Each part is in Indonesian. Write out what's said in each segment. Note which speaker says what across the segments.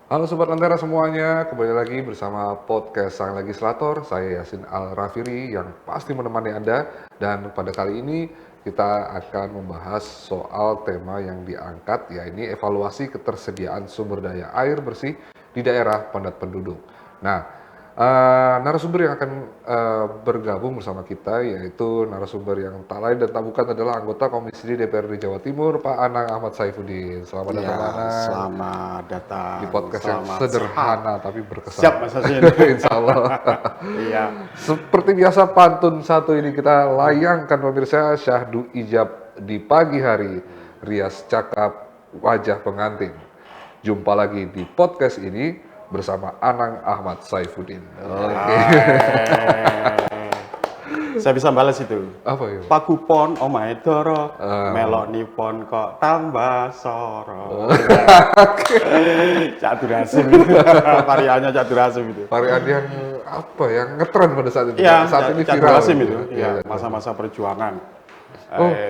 Speaker 1: Halo Sobat Lentera semuanya, kembali lagi bersama podcast Sang Legislator. Saya Yasin Al-Rafiri yang pasti menemani Anda. Dan pada kali ini kita akan membahas soal tema yang diangkat, yaitu evaluasi ketersediaan sumber daya air bersih di daerah padat penduduk. Nah, narasumber yang akan bergabung bersama kita yaitu narasumber yang tak lain dan tak bukan adalah anggota Komisi D DPRD Jawa Timur, Pak Anang Ahmad Saifuddin. Selamat datang, Pak
Speaker 2: Ya,
Speaker 1: Anang,
Speaker 2: selamat
Speaker 1: di
Speaker 2: datang,
Speaker 1: podcast yang
Speaker 2: selamat sehat.
Speaker 1: sederhana tapi berkesan.
Speaker 2: Siap Mas Hasin.
Speaker 1: Insya Allah.
Speaker 2: Iya.
Speaker 1: Seperti biasa pantun satu ini kita layangkan pemirsa, syahdu ijab di pagi hari, rias cakap wajah pengantin. Jumpa lagi di podcast ini bersama Anang Ahmad Saifuddin. Oke.
Speaker 2: Saya bisa balas itu.
Speaker 1: Apa ya?
Speaker 2: Pagupon omahe doro, melok nipon kok tambah soro. Catur Hasim itu. Variannya Catur Hasim itu.
Speaker 1: Varian yang apa ya, ngetren pada saat itu.
Speaker 2: Iya,
Speaker 1: Saat ini
Speaker 2: Catur
Speaker 1: viral
Speaker 2: Hasim
Speaker 1: gitu
Speaker 2: itu.
Speaker 1: ya.
Speaker 2: Iya,
Speaker 1: Iya.
Speaker 2: masa-masa perjuangan.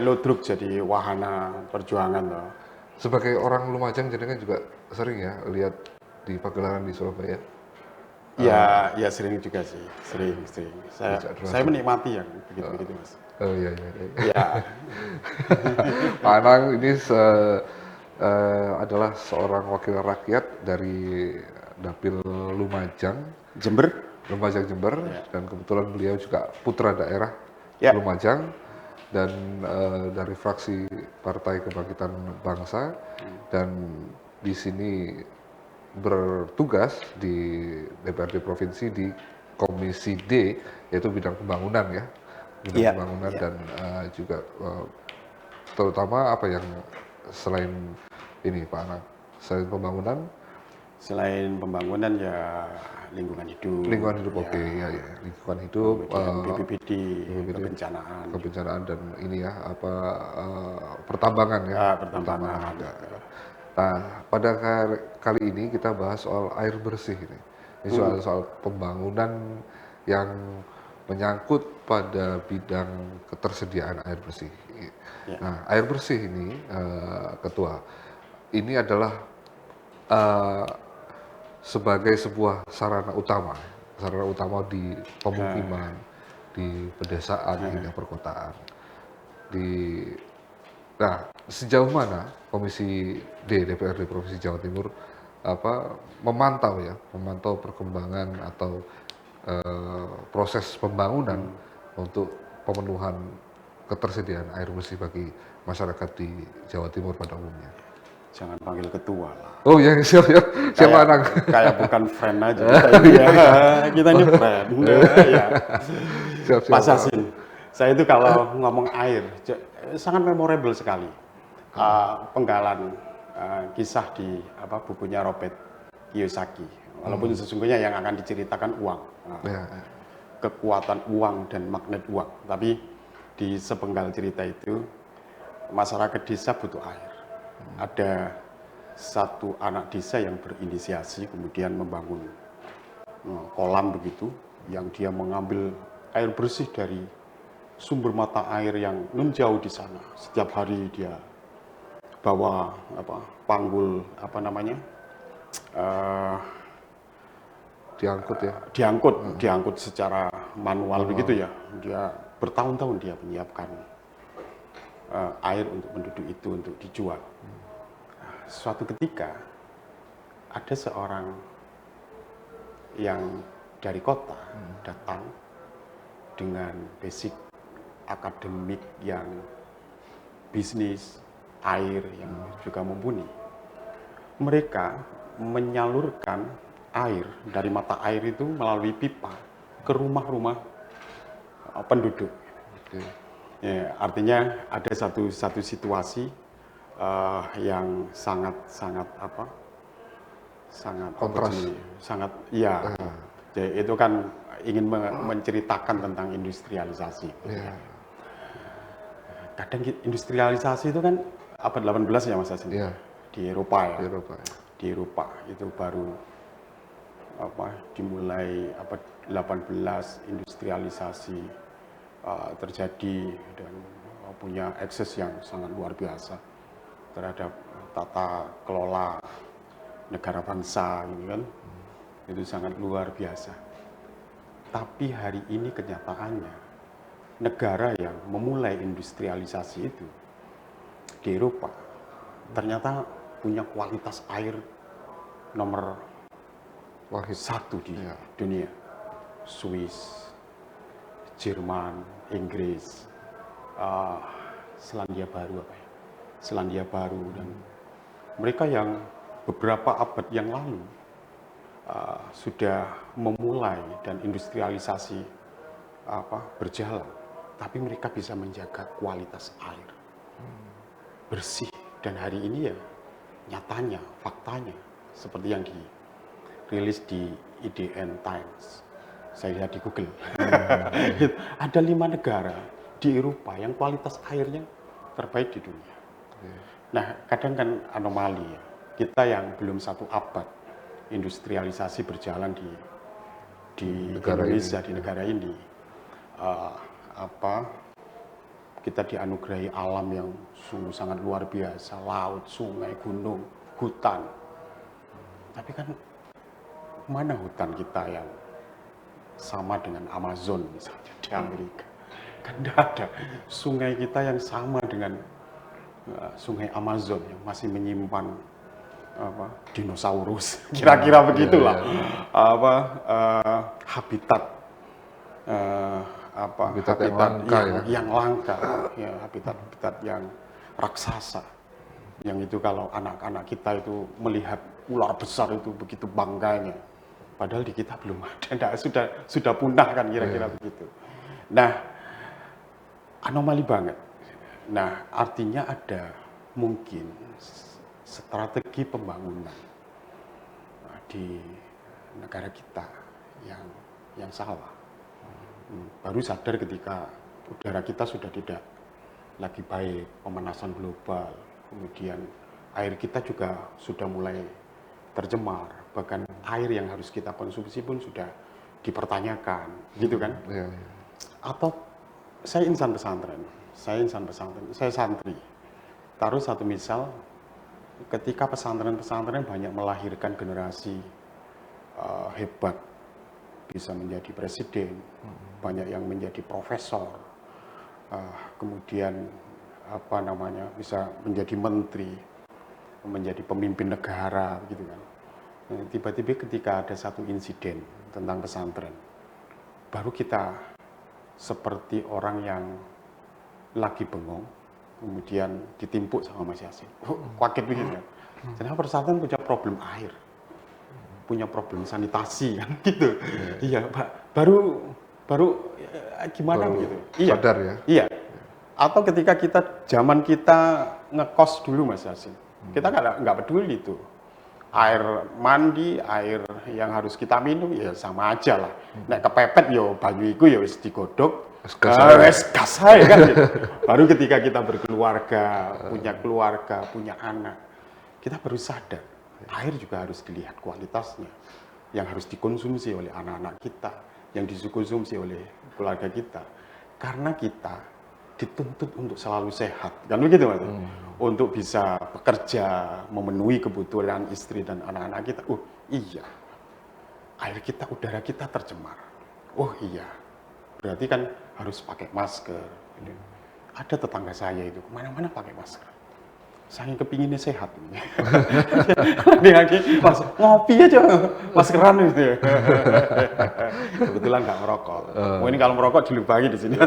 Speaker 2: Ludruk jadi wahana perjuangan loh.
Speaker 1: Sebagai orang Lumajang jadi kan juga sering ya lihat di pagelaran di Surabaya.
Speaker 2: Ya, ya sering juga sih, sering. Saya
Speaker 1: Hasim.
Speaker 2: menikmati yang begitu-begitu Mas.
Speaker 1: Oh iya iya.
Speaker 2: Ya,
Speaker 1: Pak Anang ini adalah seorang wakil rakyat dari Dapil Lumajang,
Speaker 2: Jember.
Speaker 1: Jember, dan kebetulan beliau juga putra daerah
Speaker 2: Ya.
Speaker 1: Lumajang dan dari fraksi Partai Kebangkitan Bangsa dan di sini bertugas di DPRD provinsi di Komisi D yaitu bidang pembangunan ya, bidang
Speaker 2: Iya,
Speaker 1: pembangunan
Speaker 2: iya.
Speaker 1: dan juga terutama apa yang selain ini Pak Anang, selain pembangunan,
Speaker 2: Selain pembangunan ya lingkungan hidup.
Speaker 1: lingkungan hidup oke ya, ya lingkungan hidup,
Speaker 2: Kemudian BPBD,
Speaker 1: BPBD,
Speaker 2: kebencanaan.
Speaker 1: kebencanaan dan ini ya apa pertambangan ya,
Speaker 2: Pertambangan.
Speaker 1: ada. Nah, pada kali ini kita bahas soal air bersih ini. Ini soal pembangunan yang menyangkut pada bidang ketersediaan air bersih.
Speaker 2: Ya.
Speaker 1: Nah, air bersih ini, Ketua, ini adalah sebagai sebuah sarana utama di pemukiman, di pedesaan hingga perkotaan. Nah, sejauh mana Komisi D DPRD Provinsi Jawa Timur memantau perkembangan atau proses pembangunan untuk pemenuhan ketersediaan air bersih bagi masyarakat di Jawa Timur pada umumnya.
Speaker 2: Jangan panggil ketua lah.
Speaker 1: Oh ya, siapa Anang?
Speaker 2: Kayak bukan friend aja. Kita ini friend. Ya.
Speaker 1: Siap.
Speaker 2: Mas Hasin, saya itu kalau ngomong air, sangat memorable sekali. Penggalan kisah di bukunya Robert Kiyosaki. Walaupun sesungguhnya yang akan diceritakan uang,
Speaker 1: Ya.
Speaker 2: kekuatan uang dan magnet uang. Tapi di sepenggal cerita itu, masyarakat desa butuh air. Ada satu anak desa yang berinisiasi kemudian membangun kolam begitu, yang dia mengambil air bersih dari sumber mata air yang menjauh di sana. Setiap hari dia bawa panggul
Speaker 1: Diangkut ya.
Speaker 2: diangkut secara manual begitu ya. Dia bertahun-tahun dia menyiapkan air untuk penduduk itu untuk dijual. Suatu ketika ada seorang yang dari kota datang dengan basic akademik yang bisnis air yang juga mumpuni. Mereka menyalurkan air dari mata air itu melalui pipa ke rumah-rumah penduduk.
Speaker 1: Oke.
Speaker 2: Ya, artinya ada satu situasi yang sangat
Speaker 1: Kontras.
Speaker 2: iya. Jadi itu kan ingin menceritakan tentang industrialisasi.
Speaker 1: Ya.
Speaker 2: Kadang industrialisasi itu kan abad 18 ya Mas Hasin.
Speaker 1: Iya.
Speaker 2: Di Eropa ya.
Speaker 1: Di Eropa. Ya.
Speaker 2: Di Eropa itu baru dimulai abad 18 industrialisasi terjadi dan punya akses yang sangat luar biasa terhadap tata kelola negara bangsa, gitu kan. Itu sangat luar biasa. Tapi hari ini kenyataannya, negara yang memulai industrialisasi itu di Eropa, ternyata punya kualitas air nomor
Speaker 1: Wahid.
Speaker 2: satu di dunia. Swiss, Jerman, Inggris, Selandia Baru Selandia Baru, dan mereka yang beberapa abad yang lalu sudah memulai dan industrialisasi berjalan, tapi mereka bisa menjaga kualitas air bersih, dan hari ini ya nyatanya, faktanya seperti yang dirilis di IDN Times, saya lihat di Google, ada 5 negara di Eropa yang kualitas airnya terbaik di dunia. Nah, kadang kan anomali ya, kita yang belum 1 abad industrialisasi berjalan di
Speaker 1: Negara
Speaker 2: Indonesia,
Speaker 1: ini.
Speaker 2: di negara ini, kita dianugerahi alam yang sungguh sangat luar biasa, laut, sungai, gunung, hutan. Tapi kan mana hutan kita yang sama dengan Amazon misalnya di Amerika? Kan tidak ada. Sungai kita yang sama dengan sungai Amazon yang masih menyimpan dinosaurus, kira-kira begitulah. Habitat
Speaker 1: Habitat yang langka,
Speaker 2: yang langka, ya, habitat yang raksasa, yang itu kalau anak-anak kita itu melihat ular besar itu begitu bangganya, padahal di kita belum ada, sudah punah kan, kira-kira begitu. Nah, anomali banget. Nah, artinya ada mungkin strategi pembangunan di negara kita yang salah. Baru sadar ketika udara kita sudah tidak lagi baik, pemanasan global, kemudian air kita juga sudah mulai tercemar, bahkan air yang harus kita konsumsi pun sudah dipertanyakan, gitu kan? Atau saya insan pesantren, saya santri. Taruh satu misal, ketika pesantren-pesantren banyak melahirkan generasi hebat, bisa menjadi presiden, banyak yang menjadi profesor, kemudian bisa menjadi menteri, menjadi pemimpin negara, gitu kan. Tiba-tiba ketika ada satu insiden tentang pesantren, baru kita seperti orang yang lagi bengong, kemudian ditimpuk sama Mas Yasin. Kaget begitu kan. Ternyata pesantren punya problem air, punya problem sanitasi kan, gitu. Iya, Pak. Baru gimana begitu?
Speaker 1: Sadar ya.
Speaker 2: Iya. Atau ketika zaman kita ngekos dulu Mas Yasin, kita nggak peduli itu. Air mandi, air yang harus kita minum ya sama aja lah. Nek kepepet yo banyu iku ya wis digodhog, wis gas ae kan. Baru ketika kita berkeluarga, punya anak, kita baru sadar air juga harus dilihat kualitasnya, yang harus dikonsumsi oleh anak-anak kita, yang dikonsumsi oleh keluarga kita. Karena kita dituntut untuk selalu sehat, kan begitu Mas? Untuk bisa bekerja, memenuhi kebutuhan istri dan anak-anak kita. Oh iya, air kita, udara kita tercemar. Oh iya, berarti kan harus pakai masker. Ada tetangga saya itu kemana-mana pakai masker. Saya kepinginnya sehat. Dia pas ngopi aja maskeran gitu. Kebetulan nggak merokok. Ini kalau merokok dilubangi di sini.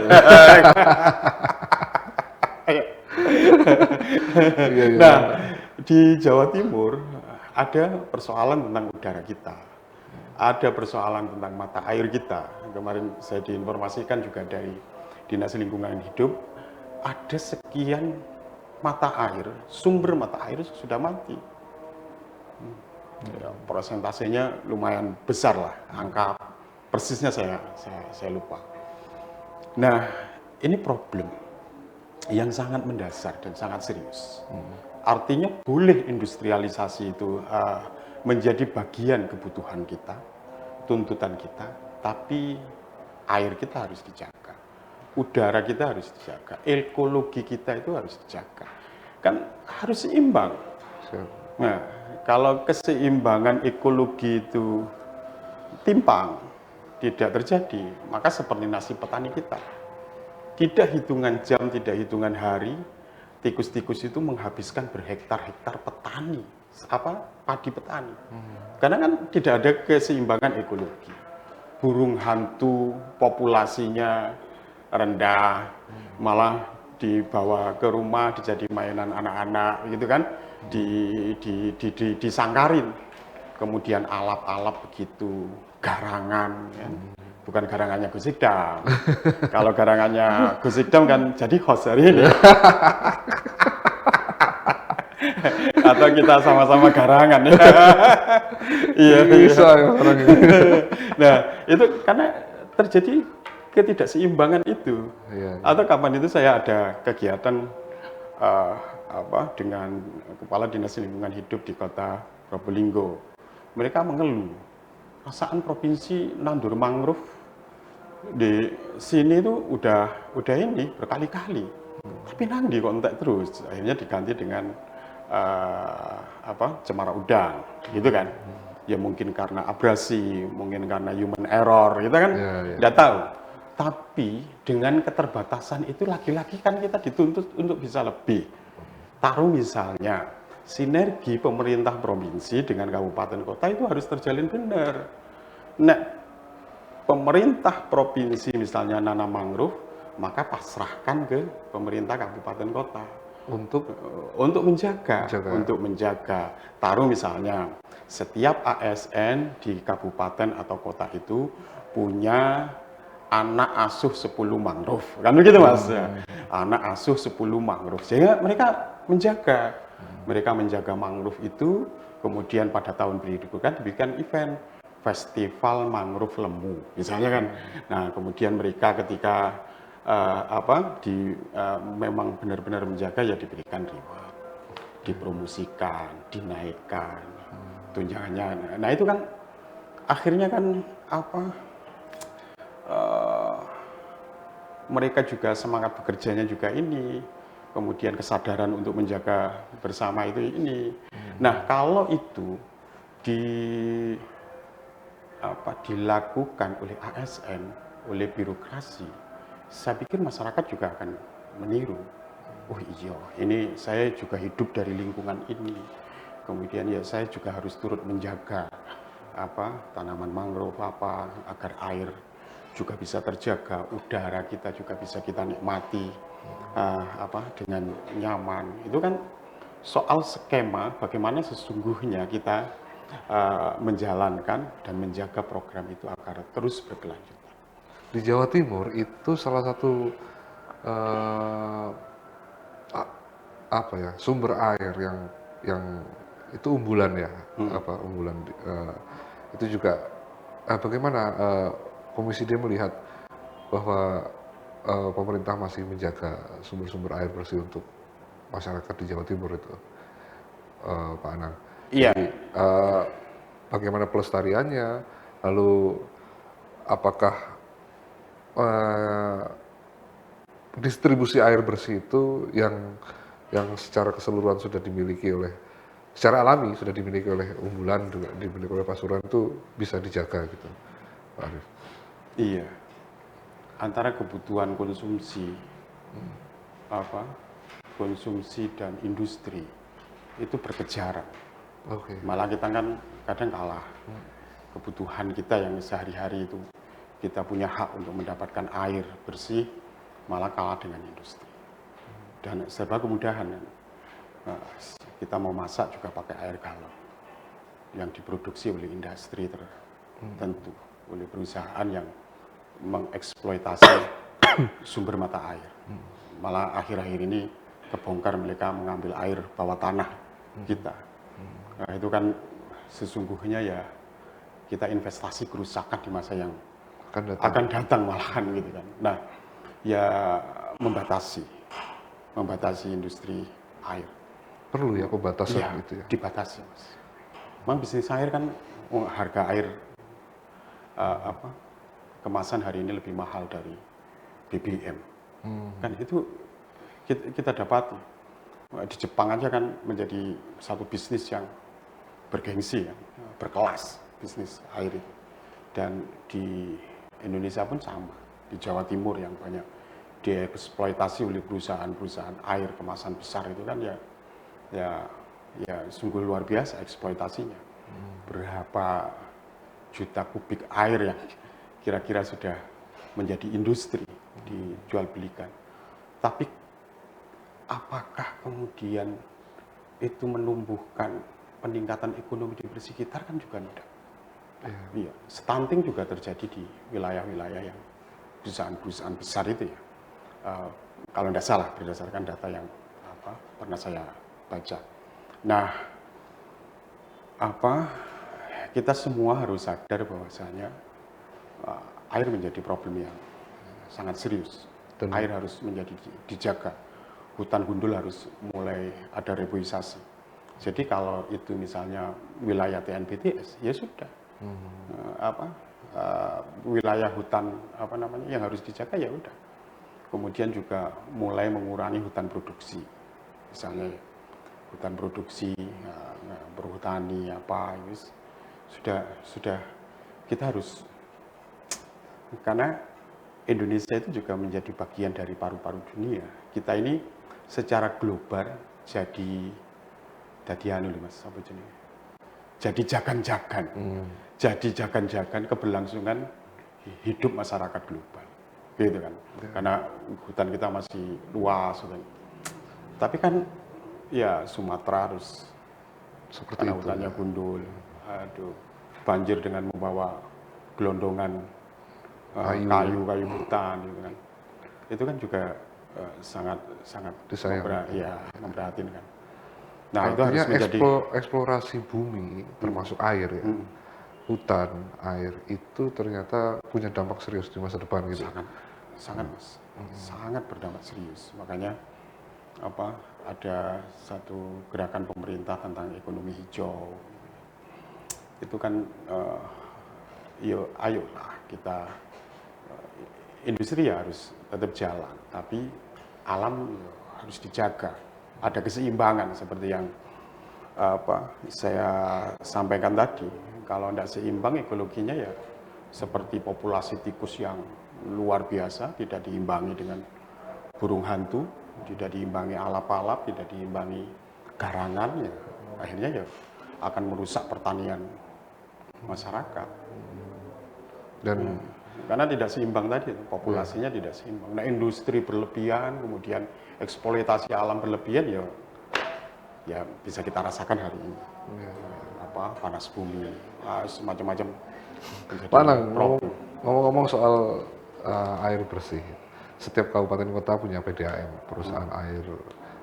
Speaker 2: Nah, di Jawa Timur ada persoalan tentang udara kita. Ada persoalan tentang mata air kita. Kemarin saya diinformasikan juga dari Dinas Lingkungan Hidup, ada sekian mata air, sumber mata air sudah mati. Ya, persentasenya lumayan besar lah, angka persisnya saya lupa. Nah, ini problem yang sangat mendasar dan sangat serius. Artinya boleh industrialisasi itu menjadi bagian kebutuhan kita, tuntutan kita, tapi air kita harus dijaga, udara kita harus dijaga, ekologi kita itu harus dijaga, kan harus seimbang. Nah, Kalau keseimbangan ekologi itu timpang, tidak terjadi, maka seperti nasib petani kita. Tidak hitungan jam, tidak hitungan hari, tikus-tikus itu menghabiskan berhektar-hektar padi petani. Karena kan tidak ada keseimbangan ekologi. Burung hantu populasinya rendah, malah dibawa ke rumah dijadi mainan anak-anak gitu kan, disangkarin. Kemudian alap-alap begitu, garangan kan. Bukan garangannya Gus Idam. Kalau garangannya Gus Idam kan jadi host hari ini. Atau kita sama-sama garangan ya. Iya,
Speaker 1: Bisa ya orang ini.
Speaker 2: Nah, itu karena terjadi ketidakseimbangan itu.
Speaker 1: Iya.
Speaker 2: Atau kapan itu saya ada kegiatan dengan Kepala Dinas Lingkungan Hidup di Kota Probolinggo. Mereka mengeluh, perasaan provinsi nandur mangrove di sini itu udah ini berkali-kali, tapi nanti kontak terus. Akhirnya diganti dengan cemara udang, gitu kan? Ya mungkin karena abrasi, mungkin karena human error, gitu kan? Nggak tahu. Tapi dengan keterbatasan itu lagi-lagi kan kita dituntut untuk bisa lebih. Taruh misalnya sinergi pemerintah provinsi dengan kabupaten kota itu harus terjalin benar. Nah, pemerintah provinsi misalnya nanam mangrove, maka pasrahkan ke pemerintah kabupaten kota untuk menjaga. Taruh misalnya setiap ASN di kabupaten atau kota itu punya anak asuh 10 mangrove, kan begitu Mas? Anak asuh 10 mangrove, sehingga mereka menjaga mangrove itu. Kemudian pada tahun berikutnya dibikin event festival mangrove Lemu misalnya kan. Nah, kemudian mereka ketika memang benar-benar menjaga, ya diberikan reward, dipromosikan, dinaikkan tunjangannya. Nah, itu kan akhirnya kan mereka juga semangat bekerjanya juga ini, kemudian kesadaran untuk menjaga bersama itu ini. Nah, kalau itu dilakukan oleh ASN, oleh birokrasi, saya pikir masyarakat juga akan meniru. Oh iya, ini saya juga hidup dari lingkungan ini. Kemudian ya saya juga harus turut menjaga tanaman mangrove agar air juga bisa terjaga, udara kita juga bisa kita nikmati dengan nyaman. Itu kan soal skema bagaimana sesungguhnya kita menjalankan dan menjaga program itu agar terus berkelanjutan.
Speaker 1: Di Jawa Timur itu salah satu sumber air yang itu unggulan ya, unggulan itu juga bagaimana Komisi D melihat bahwa pemerintah masih menjaga sumber-sumber air bersih untuk masyarakat di Jawa Timur itu, Pak Anang.
Speaker 2: Iya.
Speaker 1: Jadi, bagaimana pelestariannya, lalu apakah distribusi air bersih itu yang secara keseluruhan sudah dimiliki secara alami sudah dimiliki oleh unggulan, juga dimiliki oleh Pasuruan, itu bisa dijaga gitu, Pak Arif?
Speaker 2: Iya, antara kebutuhan konsumsi, konsumsi dan industri itu berkejaran. Malah kita kan kadang kalah. Kebutuhan kita yang sehari-hari itu kita punya hak untuk mendapatkan air bersih, malah kalah dengan industri. Dan serba kemudahan. Kita mau masak juga pakai air galon yang diproduksi oleh industri tertentu, oleh perusahaan yang mengeksploitasi sumber mata air. Malah akhir-akhir ini kebongkar mereka mengambil air bawah tanah kita. Nah, itu kan sesungguhnya ya kita investasi kerusakan di masa yang akan datang malahan gitu kan. Nah, ya membatasi industri air.
Speaker 1: Perlu ya pembatasan
Speaker 2: ya,
Speaker 1: gitu ya?
Speaker 2: Dibatasi, Mas. Memang bisnis air kan harga air kemasan hari ini lebih mahal dari BBM. Kan itu kita dapati. Di Jepang aja kan menjadi satu bisnis yang bergengsi, ya, berkelas bisnis air itu. Dan di Indonesia pun sama, di Jawa Timur yang banyak dieksploitasi oleh perusahaan-perusahaan air kemasan besar itu kan ya sungguh luar biasa eksploitasinya. Berapa juta kubik air yang kira-kira sudah menjadi industri dijual belikan. Tapi apakah kemudian itu menumbuhkan peningkatan ekonomi di sekitar? Kan juga tidak. Iya, stunting juga terjadi di wilayah-wilayah yang perusahaan-perusahaan besar itu ya. Kalau tidak salah berdasarkan data yang pernah saya baca. Nah, kita semua harus sadar bahwasanya air menjadi problem yang sangat serius. Air harus menjadi dijaga. Hutan gundul harus mulai ada reboisasi. Jadi kalau itu misalnya wilayah TNBTS, ya sudah. Wilayah hutan yang harus dijaga ya udah. Kemudian juga mulai mengurangi hutan produksi, misalnya hutan produksi, berhutani ini sudah kita harus, karena Indonesia itu juga menjadi bagian dari paru-paru dunia. Kita ini secara global jadi jadi jagan-jagan keberlangsungan hidup masyarakat global. Gitu kan, karena hutan kita masih luas, tapi kan ya Sumatera harus seperti hutannya gundul, banjir dengan membawa gelondongan kayu hutan, gitu kan, itu kan juga sangat memprihatinkan. Nah, itu harus menjadi
Speaker 1: eksplorasi bumi termasuk air ya. Hutan, air itu ternyata punya dampak serius di masa depan gitu.
Speaker 2: Sangat Mas. Sangat berdampak serius. Makanya ada satu gerakan pemerintah tentang ekonomi hijau. Itu kan ayolah kita industri ya harus tetap jalan, tapi alam harus dijaga. Ada keseimbangan seperti yang saya sampaikan tadi. Kalau tidak seimbang ekologinya ya seperti populasi tikus yang luar biasa, tidak diimbangi dengan burung hantu, tidak diimbangi alap-alap, tidak diimbangi garangan, ya akhirnya ya akan merusak pertanian masyarakat. Dan karena tidak seimbang tadi, populasinya tidak seimbang. Nah, industri berlebihan, kemudian eksploitasi alam berlebihan ya bisa kita rasakan hari ini. Panas bumi, semacam-macam.
Speaker 1: Panang, ngomong-ngomong soal air bersih, setiap kabupaten kota punya PDAM,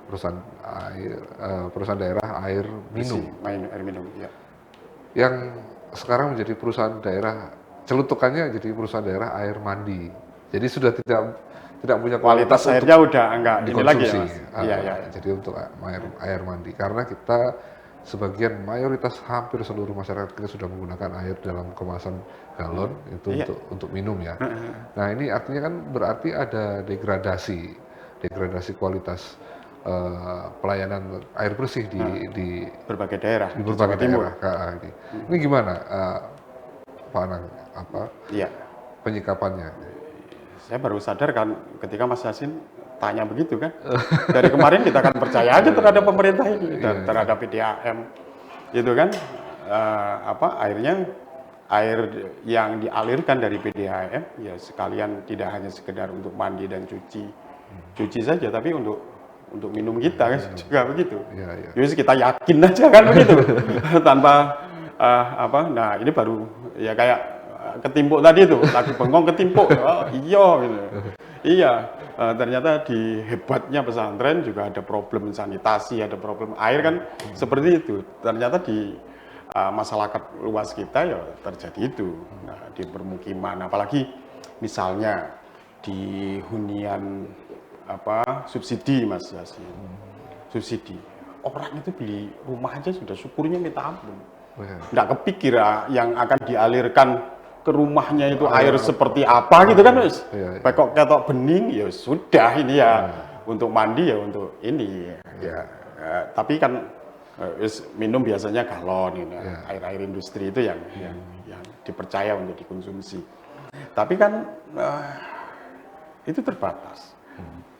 Speaker 1: perusahaan daerah air minum.
Speaker 2: Air minum, ya.
Speaker 1: Yang sekarang menjadi perusahaan daerah, celutukannya jadi perusahaan daerah air mandi. Jadi sudah tidak punya
Speaker 2: kualitas airnya udah enggak
Speaker 1: dikonsumsi.
Speaker 2: Ini lagi ya,
Speaker 1: Jadi untuk air mandi, karena kita sebagian mayoritas hampir seluruh masyarakat kita sudah menggunakan air dalam kemasan galon itu untuk minum ya. Nah, ini artinya kan berarti ada degradasi kualitas pelayanan air bersih di
Speaker 2: berbagai daerah
Speaker 1: di berbagai daerah. Ini gimana Pak Anang, penyikapannya?
Speaker 2: Saya baru sadar kan ketika Mas Yasin tanya begitu kan. Dari kemarin kita akan percaya aja terhadap pemerintah ini dan terhadap PDAM. Gitu kan. Air yang dialirkan dari PDAM ya sekalian tidak hanya sekedar untuk mandi dan cuci saja, tapi untuk minum kita kan juga begitu. Jadi kita yakin aja kan begitu. Tanpa nah ini baru ya kayak ketimpuk tadi itu, lagi bengong ketimpuk. Iya gitu. Iya. Ternyata di hebatnya pesantren juga ada problem sanitasi, ada problem air kan seperti itu. Ternyata di masyarakat luas kita ya terjadi itu. Nah, di permukiman, apalagi misalnya di hunian subsidi Mas Yasin. Subsidi. Orang itu beli rumah aja sudah syukurnya minta ampun. Nggak kepikir yang akan dialirkan ke rumahnya itu air seperti apa gitu kan, Mas. Kok ketok bening ya sudah ini ya untuk mandi ya untuk ini ya. Tapi kan Minum biasanya galon, ini,
Speaker 1: Ya.
Speaker 2: air-air industri itu yang dipercaya untuk dikonsumsi. Tapi kan itu terbatas.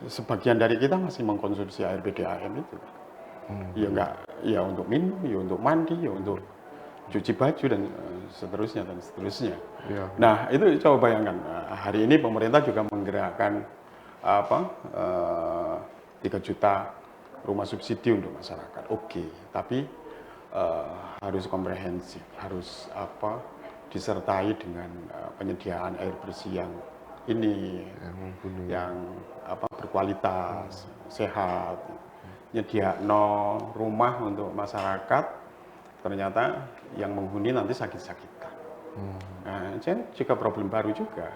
Speaker 2: Sebagian dari kita masih mengkonsumsi air PDAM itu. Ya enggak, ya untuk minum, ya untuk mandi, ya untuk cuci baju dan seterusnya dan seterusnya.
Speaker 1: Ya.
Speaker 2: Nah itu coba bayangkan, hari ini pemerintah juga menggerakkan 3 juta rumah subsidi untuk masyarakat. Oke, tapi harus komprehensif, harus disertai dengan penyediaan air bersih yang ini, yang berkualitas, sehat, nyediakno rumah untuk masyarakat, ternyata yang menghuni nanti sakit-sakitan. Nah, juga problem baru juga.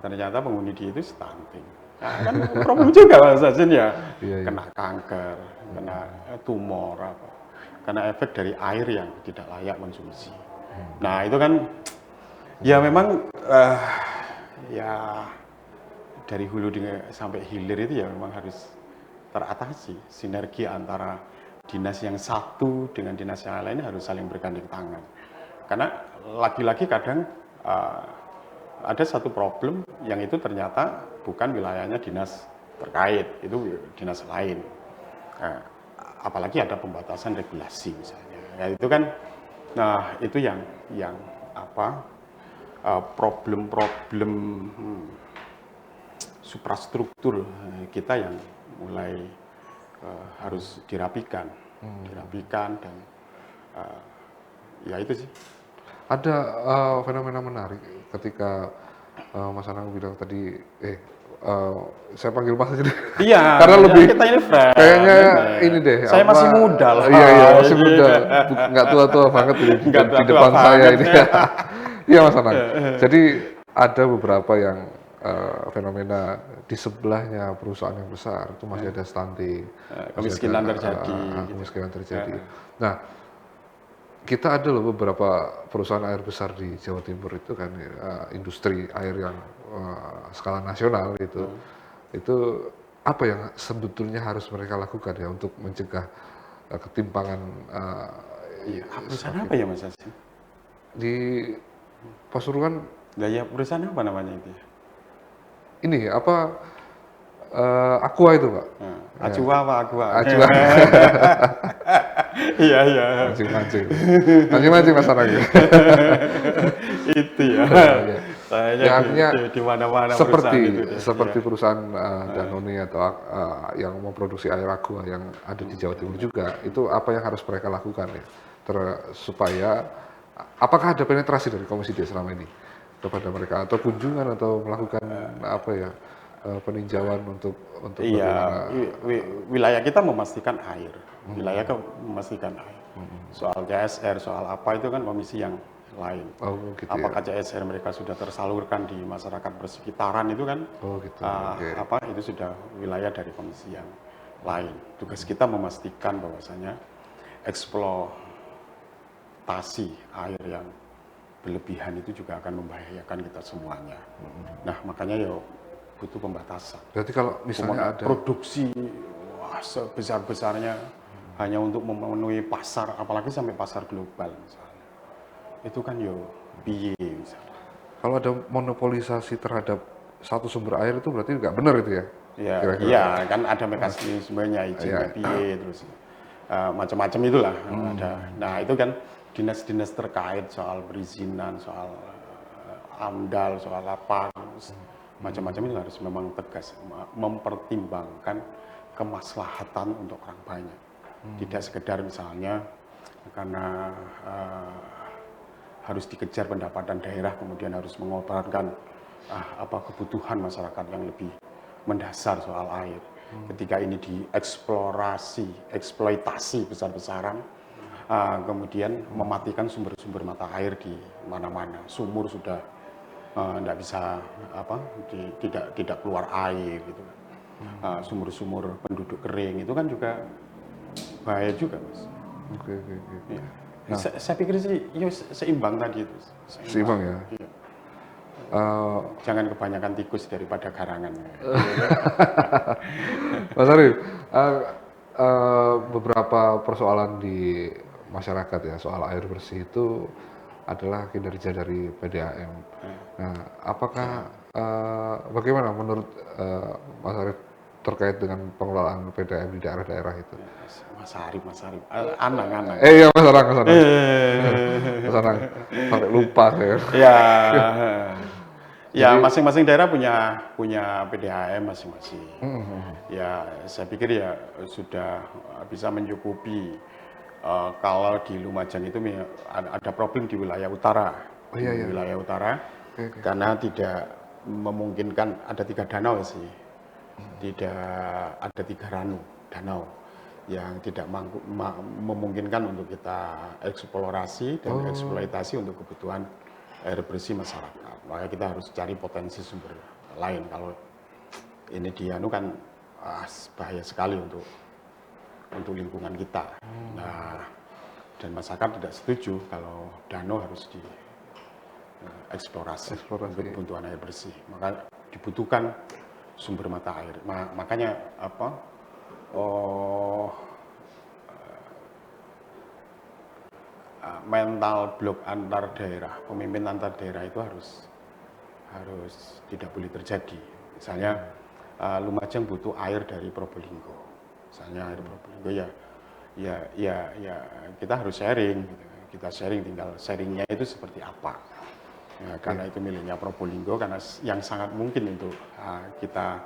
Speaker 2: Ternyata penghuni di itu stunting. Nah, kan problem juga Mas Asin ya. Kena kanker, kena tumor, karena efek dari air yang tidak layak konsumsi. Nah, itu kan ya memang ya dari hulu sampai hilir itu ya memang harus teratasi. Sinergi antara dinas yang satu dengan dinas yang lain harus saling bergandeng tangan. Karena lagi-lagi kadang ada satu problem yang itu ternyata bukan wilayahnya dinas terkait, itu dinas lain. Apalagi ada pembatasan regulasi misalnya. Ya itu kan, nah itu yang problem-problem suprastruktur kita yang mulai harus dirapikan dan ya itu sih.
Speaker 1: Ada fenomena menarik ketika Mas Anang bilang tadi, saya panggil Mas aja deh.
Speaker 2: Iya,
Speaker 1: Karena lebih
Speaker 2: kita ini friend.
Speaker 1: kayaknya ini deh.
Speaker 2: Saya masih muda lah.
Speaker 1: Iya, masih muda. Nggak tua-tua banget ini di depan saya ini. Iya Mas Anang. Jadi ada beberapa yang fenomena di sebelahnya perusahaan yang besar itu masih ada stunting,
Speaker 2: kemiskinan terjadi.
Speaker 1: Kemiskinan terjadi. Nah, kita ada loh beberapa perusahaan air besar di Jawa Timur itu kan, industri air yang skala nasional gitu. Itu apa yang sebetulnya harus mereka lakukan ya untuk mencegah ketimpangan?
Speaker 2: Perusahaan apa ya Mas Asin?
Speaker 1: Di Pasuruan.
Speaker 2: Ya perusahaan apa namanya itu?
Speaker 1: Ini Aqua itu Pak.
Speaker 2: Acua apa Aqua?
Speaker 1: Acua.
Speaker 2: Iya.
Speaker 1: Mancing Mas Anang.
Speaker 2: Itu ya.
Speaker 1: Ya, artinya
Speaker 2: di mana-mana
Speaker 1: seperti perusahaan Danone atau yang memproduksi air Aqua yang ada di Jawa Timur juga, itu apa yang harus mereka lakukan ya supaya apakah ada penetrasi dari Komisi D selama ini kepada mereka atau kunjungan atau melakukan peninjauan untuk
Speaker 2: iya, wilayah kita memastikan air, soal CSR, soal apa itu kan komisi yang lain.
Speaker 1: Gitu
Speaker 2: apakah
Speaker 1: ya?
Speaker 2: CSR mereka sudah tersalurkan di masyarakat bersekitaran itu kan itu sudah wilayah dari komisi yang lain. Tugas kita memastikan bahwasanya eksploitasi air yang berlebihan itu juga akan membahayakan kita semuanya. Nah makanya ya butuh pembatasan.
Speaker 1: Berarti kalau misalnya ada
Speaker 2: produksi sebesar-besarnya hanya untuk memenuhi pasar, apalagi sampai pasar global misalnya, itu kan yo piye misalnya.
Speaker 1: Kalau ada monopolisasi terhadap satu sumber air itu berarti nggak benar itu ya?
Speaker 2: Iya, kan ada mekanismenya izin piye terus macam-macam itulah ada. Nah itu kan dinas-dinas terkait soal perizinan, soal AMDAL, soal apa macam-macam itu harus memang tegas mempertimbangkan kemaslahatan untuk orang banyak. Tidak sekedar misalnya karena harus dikejar pendapatan daerah kemudian harus mengorbankan kebutuhan masyarakat yang lebih mendasar soal air. Ketika ini eksploitasi besar-besaran, kemudian mematikan sumber-sumber mata air di mana-mana. Sumur sudah tidak bisa tidak keluar air gitu. Sumur-sumur penduduk kering itu kan juga bahaya juga Mas.
Speaker 1: Oke.
Speaker 2: Ya. Nah, saya pikir sih seimbang tadi itu.
Speaker 1: Seimbang ya.
Speaker 2: Iya. Jangan kebanyakan tikus daripada garangan.
Speaker 1: Mas Arif, beberapa persoalan di masyarakat ya soal air bersih itu adalah kinerja dari PDAM. Nah, apakah bagaimana menurut Mas Arief terkait dengan pengelolaan PDAM di daerah-daerah itu?
Speaker 2: Mas Arif, anang-anang.
Speaker 1: Iya Mas Anang, Mas Anang, Mas Anang, sampai lupa saya.
Speaker 2: Ya, ya
Speaker 1: Jadi,
Speaker 2: masing-masing daerah punya punya PDAM masing-masing. Ya, saya pikir ya sudah bisa mencukupi. Kalau di Lumajang itu ada problem di wilayah utara,
Speaker 1: oh
Speaker 2: di
Speaker 1: iya iya,
Speaker 2: wilayah utara,
Speaker 1: oke, oke.
Speaker 2: karena tidak memungkinkan ada 3 danau sih, tidak ada 3 danau yang tidak memungkinkan untuk kita eksplorasi dan eksploitasi untuk kebutuhan air bersih masyarakat. Maka kita harus cari potensi sumber lain. Kalau ini dianu kan bahaya sekali untuk lingkungan kita. Nah, dan masyarakat tidak setuju kalau danau harus dieksplorasi
Speaker 1: Eksplorasi.
Speaker 2: untuk kebutuhan air bersih. Maka dibutuhkan sumber mata air. Makanya apa? Mental blok antar daerah, pemimpin antar daerah itu harus tidak boleh terjadi. Misalnya Lumajang butuh air dari Probolinggo. Misalnya air Probolinggo ya kita harus sharing gitu. Kita sharing, tinggal sharingnya itu seperti apa. Ya, karena itu miliknya Probolinggo, karena yang sangat mungkin untuk kita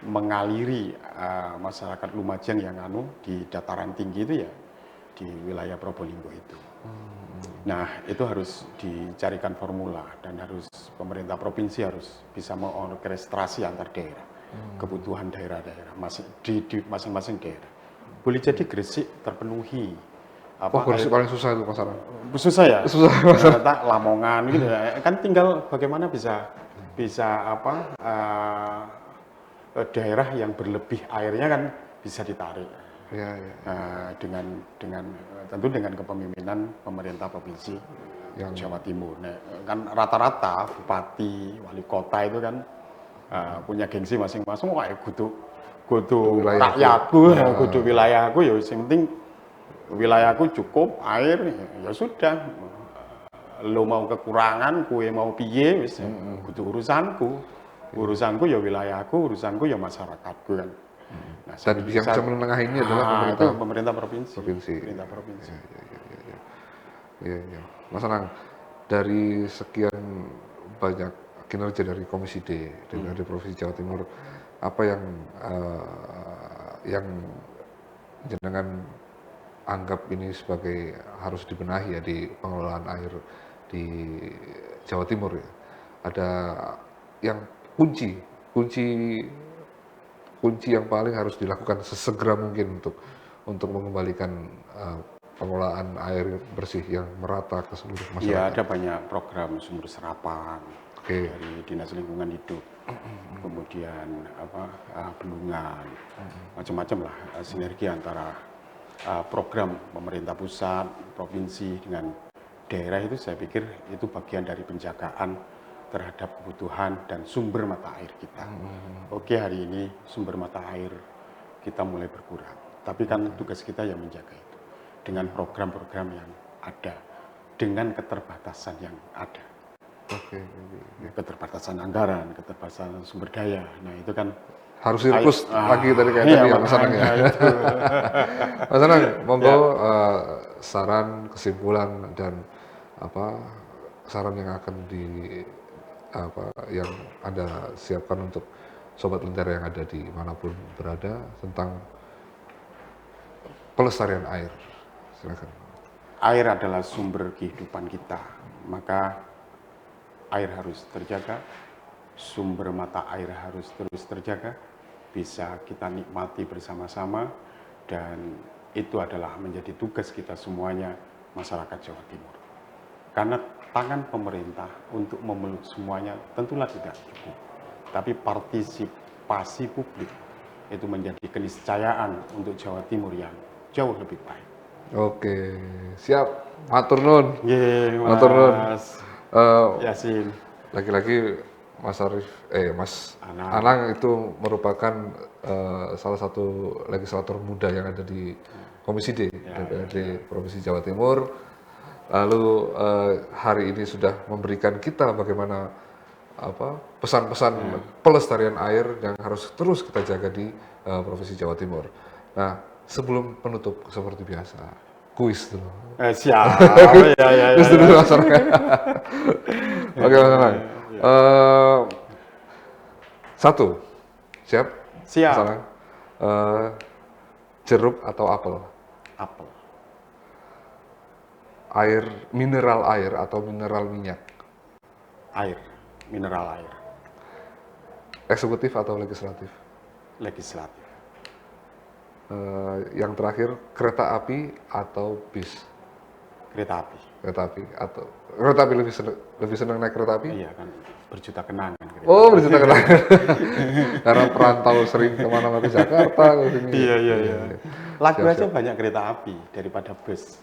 Speaker 2: mengaliri masyarakat Lumajang yang di dataran tinggi itu ya di wilayah Probolinggo itu. Nah, itu harus dicarikan formula dan harus pemerintah provinsi harus bisa mengorkestrasi antar daerah, kebutuhan daerah-daerah di masing-masing daerah. Boleh jadi Gresik terpenuhi.
Speaker 1: Oh, Gresik paling susah itu Mas Anang.
Speaker 2: Susah ya?
Speaker 1: Susah Mas Anang.
Speaker 2: Ternyata Lamongan gitu ya. Kan tinggal bagaimana bisa daerah yang berlebih airnya kan bisa ditarik.
Speaker 1: Iya, iya.
Speaker 2: Dengan tentu dengan kepemimpinan pemerintah provinsi
Speaker 1: Yang
Speaker 2: Jawa Timur. Nah, kan rata-rata bupati, wali kota itu kan punya gengsi masing-masing. Wah, kudu
Speaker 1: Wilayahku.
Speaker 2: rakyatku, kudu wilayahku ya. Yang penting wilayahku cukup air, ya sudah. Lo mau kekurangan, kue mau piye, wis kudu urusanku. Urusanku ya wilayahku, urusanku ya masyarakatku kan. Nah,
Speaker 1: dan yang bisa menengahinya adalah pemerintah
Speaker 2: itu pemerintah provinsi.
Speaker 1: provinsi.
Speaker 2: Pemerintah provinsi.
Speaker 1: Iya, iya. Mas Anang, dari sekian banyak kinerja dari Komisi D dan dari Provinsi Jawa Timur, apa yang jenengan anggap ini sebagai harus dibenahi ya di pengelolaan air di Jawa Timur ya? Ada yang kunci yang paling harus dilakukan sesegera mungkin untuk mengembalikan pengelolaan air bersih yang merata ke seluruh
Speaker 2: Ya,
Speaker 1: masyarakat.
Speaker 2: ada banyak program sumber serapan
Speaker 1: Oke.
Speaker 2: dari Dinas Lingkungan Hidup, kemudian bendungan, macam-macam lah sinergi antara program pemerintah pusat, provinsi dengan daerah itu saya pikir itu bagian dari penjagaan terhadap kebutuhan dan sumber mata air kita. Oke, hari ini sumber mata air kita mulai berkurang, tapi kan tugas kita yang menjaga itu dengan program-program yang ada, dengan keterbatasan yang ada.
Speaker 1: Oke.
Speaker 2: Keterbatasan anggaran, keterbatasan sumber daya. Nah, itu kan
Speaker 1: Harus direbus lagi tadi kayak
Speaker 2: iya,
Speaker 1: tadi ya Mas Anang ya.
Speaker 2: itu.
Speaker 1: Mas Anang, monggo saran, kesimpulan dan saran yang akan yang Anda siapkan untuk sobat lentera yang ada di manapun berada tentang pelestarian air. Silakan.
Speaker 2: Air adalah sumber kehidupan kita, maka air harus terjaga, sumber mata air harus terus terjaga, bisa kita nikmati bersama-sama, dan itu adalah menjadi tugas kita semuanya, masyarakat Jawa Timur. Karena tangan pemerintah untuk memeluk semuanya tentulah tidak cukup, tapi partisipasi publik itu menjadi keniscayaan untuk Jawa Timur yang jauh lebih baik.
Speaker 1: Oke, siap. Matur nuwun.
Speaker 2: Yeay,
Speaker 1: Matur nuwun.
Speaker 2: Mas Yasin.
Speaker 1: Lagi-lagi Mas Arif, Mas
Speaker 2: Anang.
Speaker 1: Anang itu merupakan salah satu legislator muda yang ada di Komisi D, DPRD Provinsi Jawa Timur. Lalu hari ini sudah memberikan kita bagaimana pesan-pesan pelestarian air yang harus terus kita jaga di Provinsi Jawa Timur. Nah, sebelum penutup seperti biasa, kuis dulu.
Speaker 2: Siap. Ya.
Speaker 1: Kuis dulu masyarakat. Oke, Mas Anang. Satu, siap?
Speaker 2: Siap.
Speaker 1: Mas Anang. Jeruk atau apel?
Speaker 2: Apel.
Speaker 1: Air, mineral air atau mineral minyak?
Speaker 2: Air. Mineral air.
Speaker 1: Eksekutif atau legislatif?
Speaker 2: Legislatif.
Speaker 1: Yang terakhir, kereta api atau bis?
Speaker 2: Kereta api.
Speaker 1: Kereta api atau kereta api lebih senang naik kereta api?
Speaker 2: Iya kan, berjuta kenangan. Kereta.
Speaker 1: Oh, berjuta kenangan. Karena perantau sering kemana-mana ke Jakarta.
Speaker 2: Iya. Lagu
Speaker 1: Siap,
Speaker 2: aja banyak kereta api daripada bus.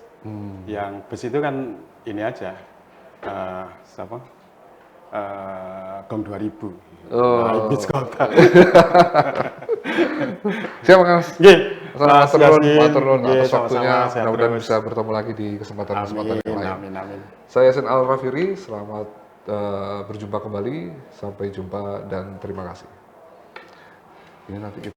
Speaker 2: Yang bus itu kan ini aja, Gong 2000.
Speaker 1: Oh.
Speaker 2: Bis kota.
Speaker 1: Siap, Mas.
Speaker 2: Nggih.
Speaker 1: Matur nuwun atas
Speaker 2: sama-sama,
Speaker 1: waktunya.
Speaker 2: sehat
Speaker 1: Mudah-mudahan
Speaker 2: terus.
Speaker 1: bisa bertemu lagi di kesempatan-kesempatan yang lain.
Speaker 2: Amin.
Speaker 1: Saya Yasin Al-Rafiri, selamat berjumpa kembali. Sampai jumpa dan terima kasih. Ini nanti